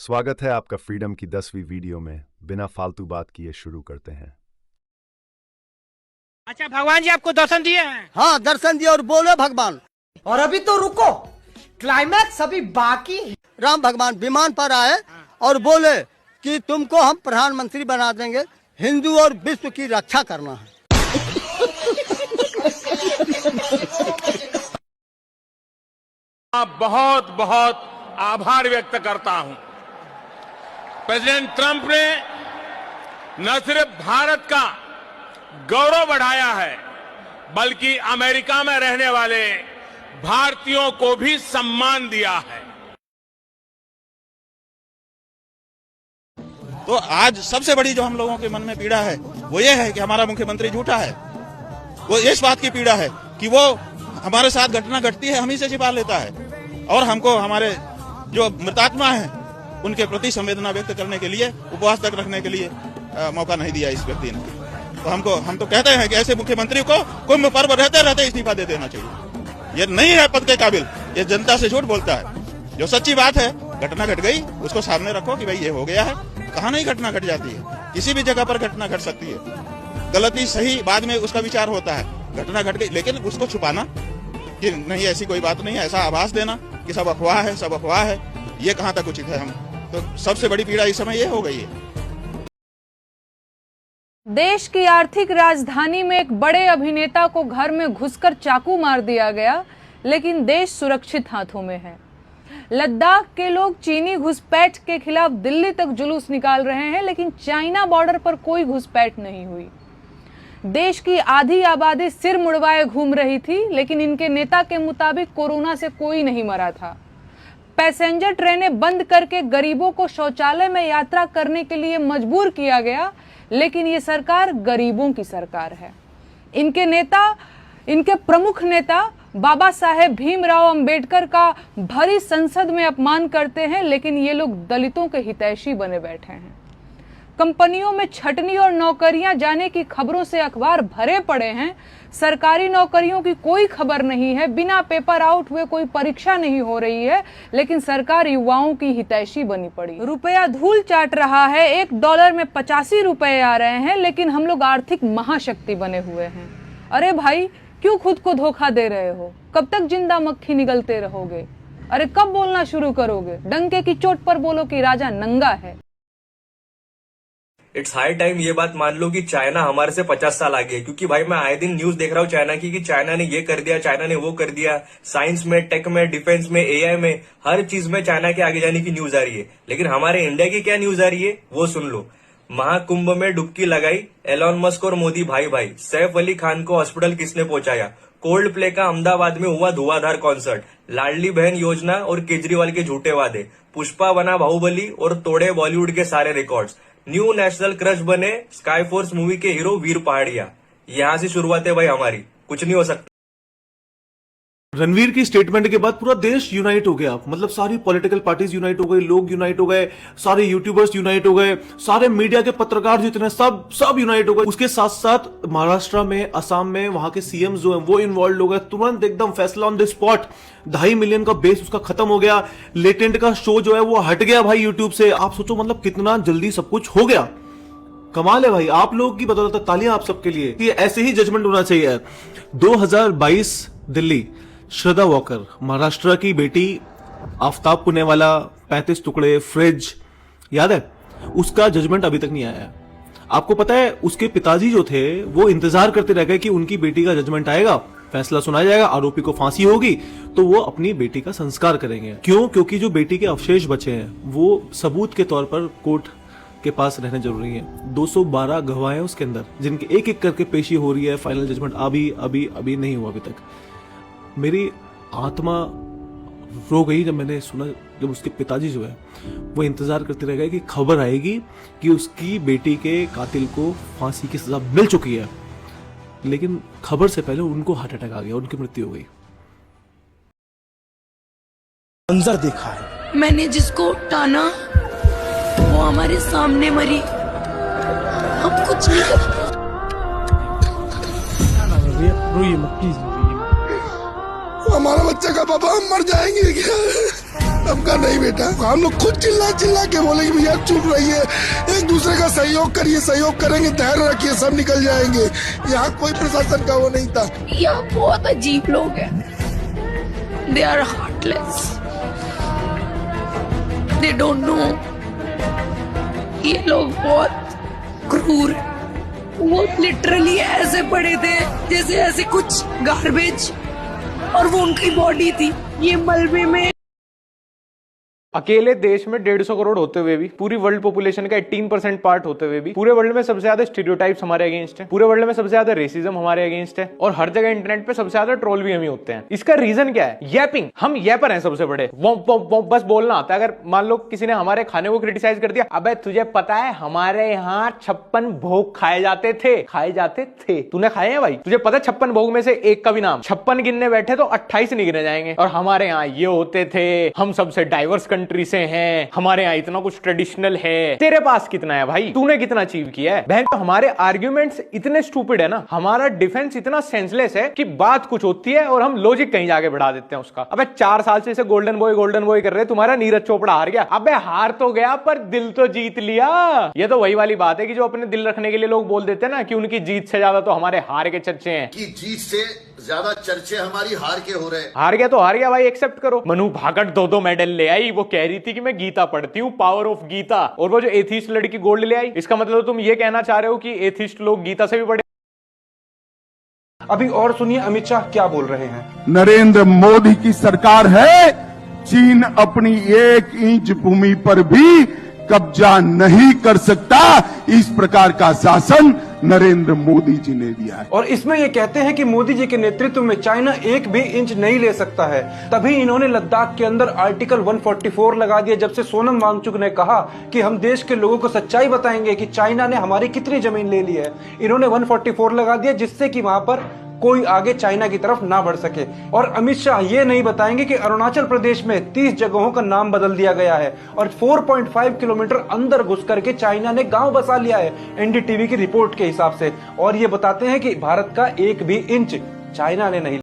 स्वागत है आपका फ्रीडम की 10वीं वीडियो में। बिना फालतू बात किए शुरू करते हैं। अच्छा, भगवान जी आपको दर्शन दिए हैं? हाँ, दर्शन दिए और बोले भगवान। और अभी तो रुको, क्लाइमैक्स अभी बाकी है। राम भगवान विमान पर आए और बोले कि तुमको हम प्रधानमंत्री बना देंगे, हिंदू और विश्व की रक्षा करना है। बहुत बहुत आभार व्यक्त करता हूं। प्रेसिडेंट ट्रंप ने न सिर्फ भारत का गौरव बढ़ाया है, बल्कि अमेरिका में रहने वाले भारतीयों को भी सम्मान दिया है। तो आज सबसे बड़ी जो हम लोगों के मन में पीड़ा है वो ये है कि हमारा मुख्यमंत्री झूठा है। वो इस बात की पीड़ा है कि वो हमारे साथ घटना घटती है, हम ही से छिपा लेता है और हमको हमारे जो मृतात्मा हैं उनके प्रति संवेदना व्यक्त करने के लिए, उपवास तक रखने के लिए मौका नहीं दिया इस व्यक्ति ने। तो हम तो कहते हैं कि ऐसे मुख्यमंत्री को कुंभ पर्व रहते रहते इस्तीफा दे देना चाहिए। ये नहीं है पद के काबिल, ये जनता से झूठ बोलता है। जो सच्ची बात है, घटना घट गई, उसको सामने रखो कि भाई ये हो गया है। कहाँ नहीं घटना घट जाती है, किसी भी जगह पर घटना घट सकती है। गलती सही बाद में उसका विचार होता है। घटना घट गई, लेकिन उसको छुपाना कि नहीं ऐसी कोई बात नहीं है, ऐसा आभास देना कि सब अफवाह है, सब अफवाह है, ये कहाँ तक उचित है। हम तो सबसे बड़ी पीड़ा इस समय ये हो गई है। देश की आर्थिक राजधानी में एक बड़े अभिनेता को घर में घुसकर चाकू मार दिया गया, लेकिन देश सुरक्षित हाथों में है। लद्दाख के लोग चीनी घुसपैठ के खिलाफ दिल्ली तक जुलूस निकाल रहे हैं, लेकिन चाइना बॉर्डर पर कोई घुसपैठ नहीं हुई। देश की आधी आबादी सिर मुड़वाए घूम रही थी, लेकिन इनके नेता के मुताबिक कोरोना से कोई नहीं मरा था। पैसेंजर ट्रेनें बंद करके गरीबों को शौचालय में यात्रा करने के लिए मजबूर किया गया, लेकिन ये सरकार गरीबों की सरकार है। इनके प्रमुख नेता बाबा साहेब भीमराव अंबेडकर का भरी संसद में अपमान करते हैं, लेकिन ये लोग दलितों के हितैषी बने बैठे हैं। कंपनियों में छटनी और नौकरियां जाने की खबरों से अखबार भरे पड़े हैं। सरकारी नौकरियों की कोई खबर नहीं है, बिना पेपर आउट हुए कोई परीक्षा नहीं हो रही है, लेकिन सरकार युवाओं की हितैषी बनी पड़ी। रुपया धूल चाट रहा है, $1 में 85 रुपए आ रहे हैं, लेकिन हम लोग आर्थिक महाशक्ति बने हुए हैं। अरे भाई, क्यों खुद को धोखा दे रहे हो? कब तक जिंदा मक्खी निगलते रहोगे? अरे कब बोलना शुरू करोगे? डंके की चोट पर बोलो कि राजा नंगा है। इट्स हाई टाइम ये बात मान लो कि चाइना हमारे से 50 साल आगे है। क्योंकि भाई मैं आए दिन न्यूज देख रहा हूँ चाइना की, कि चाइना ने ये कर दिया, चाइना ने वो कर दिया। साइंस में, टेक में, डिफेंस में, एआई में, हर चीज में चाइना के आगे जाने की न्यूज आ रही है। लेकिन हमारे इंडिया की क्या न्यूज आ रही है वो सुन लो। महाकुंभ में डुबकी लगाई एलॉन मस्क और मोदी भाई भाई। सैफ अली खान को हॉस्पिटल किसने पहुंचाया? कोल्ड प्ले का अहमदाबाद में हुआ धुआंधार कॉन्सर्ट। लाडली बहन योजना और केजरीवाल के झूठे वादे। पुष्पा बना बाहुबली और तोड़े बॉलीवुड के सारे रिकॉर्ड्स। न्यू नेशनल क्रश बने स्काई फोर्स मूवी के हीरो वीर पहाड़िया। यहां से शुरुआत है भाई हमारी, कुछ नहीं हो सकता। रणवीर की स्टेटमेंट के बाद पूरा देश यूनाइट हो गया। मतलब सारी पॉलिटिकल पार्टीज यूनाइट हो गई, लोग यूनाइट हो गए, सारे यूट्यूबर्स यूनाइट हो गए, सारे मीडिया के पत्रकार जितने सब यूनाइट हो गए। उसके साथ साथ महाराष्ट्र में, असम में वहां के सीएम जो है वो इन्वॉल्व हो गए। तुरंत एकदम फैसला ऑन द स्पॉट। 2.5 मिलियन का बेस उसका खत्म हो गया। लेटेंट का शो जो है वो हट गया भाई यूट्यूब से। आप सोचो मतलब कितना जल्दी सब कुछ हो गया। कमाल है भाई, आप लोगों की बदौलत। तालियां आप सबके लिए कि ऐसे ही जजमेंट होना चाहिए। 2022 दिल्ली, श्रद्धा वॉकर, महाराष्ट्र की बेटी, आफ्ताब पुनेवाला, 35 टुकड़े, फ्रिज, याद है? उसका जजमेंट अभी तक नहीं आया है। आपको पता है उसके पिताजी जो थे वो इंतजार करते रह गए कि उनकी बेटी का जजमेंट आएगा, फैसला सुनाया जाएगा, आरोपी को फांसी होगी तो वो अपनी बेटी का संस्कार करेंगे। क्यों? क्योंकि जो बेटी के अवशेष बचे हैं वो सबूत के तौर पर कोर्ट के पास रहने जरूरी है। 212 गवाह हैं उसके अंदर, जिनके एक एक करके पेशी हो रही है। फाइनल जजमेंट अभी नहीं हुआ अभी तक। मेरी आत्मा रो गई जब मैंने सुना, जब उसके पिताजी जो है वो इंतजार करते रह गए कि खबर आएगी कि उसकी बेटी के कातिल को फांसी की सजा मिल चुकी है, लेकिन खबर से पहले उनको हार्ट अटैक आ गया, उनकी मृत्यु हो गई। मंजर देखा है मैंने, जिसको टाना वो हमारे सामने मरी। अब कुछ नहीं कर। रोइए मत प्लीज। हमारा बच्चा का पापा, हम मर जाएंगे क्या? हमका नहीं बेटा, हम लोग खुद चिल्ला चिल्ला के बोलेंगे भैया चुप रहिए, एक दूसरे का सहयोग करिए, सहयोग करेंगे, धैर्य रखिए, सब निकल जाएंगे। यहाँ कोई प्रशासन का वो नहीं था। यहाँ बहुत अजीब लोग हैं, they are heartless, they don't know. ये लोग बहुत क्रूर हैं, वो लिटरली ऐसे पड़े थे जैसे ऐसे कुछ गार्बेज, और वो उनकी बॉडी थी ये मलबे में। अकेले देश में 150 करोड़ होते हुए भी, पूरी वर्ल्ड पॉपुलेशन का 18% पार्ट होते हुए भी, पूरे वर्ल्ड में सबसे ज्यादा स्टीरियोटाइप्स हमारे अगेंस्ट है, पूरे वर्ल्ड में सबसे ज्यादा रेसिज्म हमारे अगेंस्ट है, और हर जगह इंटरनेट पे सबसे ज्यादा ट्रोल भी हम ही होते हैं। इसका रीजन क्या है? यैपिंग। हम यैपर हैं सबसे बड़े, बस बोलना आता है। अगर मान लो किसी ने हमारे खाने को क्रिटिसाइज कर दिया, अबे तुझे पता है हमारे यहाँ 56 भोग खाए जाते थे, तूने खाए हैं भाई? तुझे पता है 56 भोग में से एक का भी नाम? 56 गिनने बैठे तो 28 नहीं गिने जाएंगे। और हमारे यहाँ ये होते थे, हम सबसे डाइवर्स कंट्री से हैं, हमारे यहाँ इतना कुछ ट्रेडिशनल है। तेरे पास कितना है भाई? तूने कितना अचीव किया है? बहन, तो हमारे आर्ग्यूमेंट्स इतने स्टूपिड है ना, हमारा डिफेंस इतना सेंसलेस है कि बात कुछ होती है और हम लॉजिक कहीं जाके बढ़ा देते हैं उसका। अबे 4 साल से इसे गोल्डन बॉय कर रहे, तुम्हारा नीरज चोपड़ा हार गया। अबे हार तो गया पर दिल तो जीत लिया। ये तो वही वाली बात है कि जो अपने दिल रखने के लिए लोग बोल देते हैं ना कि उनकी जीत से ज्यादा तो हमारे हार के चर्चे हैं, कि जीत से ज्यादा चर्चे हमारी हार के हो रहे हैं। हार गया तो हार गया भाई, एक्सेप्ट करो। मनु भागट 2 मेडल ले आई, वो कह रही थी कि मैं गीता पढ़ती हूँ, पावर ऑफ गीता, और वो जो एथिस्ट लड़की गोल्ड ले आई। इसका मतलब तुम ये कहना चाह रहे हो कि एथिस्ट लोग गीता से भी बड़े? अभी और सुनिए अमित शाह क्या बोल रहे हैं। नरेंद्र मोदी की सरकार है, चीन अपनी 1 इंच भूमि पर भी कब्जा नहीं कर सकता। इस प्रकार का शासन नरेंद्र मोदी जी ने दिया है। और इसमें ये कहते हैं कि मोदी जी के नेतृत्व में चाइना 1 भी इंच नहीं ले सकता है। तभी इन्होंने लद्दाख के अंदर आर्टिकल 144 लगा दिया, जब से सोनम वांगचुक ने कहा कि हम देश के लोगों को सच्चाई बताएंगे कि चाइना ने हमारी कितनी जमीन ले ली है। इन्होंने 144 लगा दिया जिससे कि वहां पर कोई आगे चाइना की तरफ ना बढ़ सके। और अमित शाह ये नहीं बताएंगे कि अरुणाचल प्रदेश में 30 जगहों का नाम बदल दिया गया है और 4.5 किलोमीटर अंदर घुस करके चाइना ने गांव बसा लिया है, एनडीटीवी की रिपोर्ट के हिसाब से। और ये बताते हैं कि भारत का 1 भी इंच चाइना ने नहीं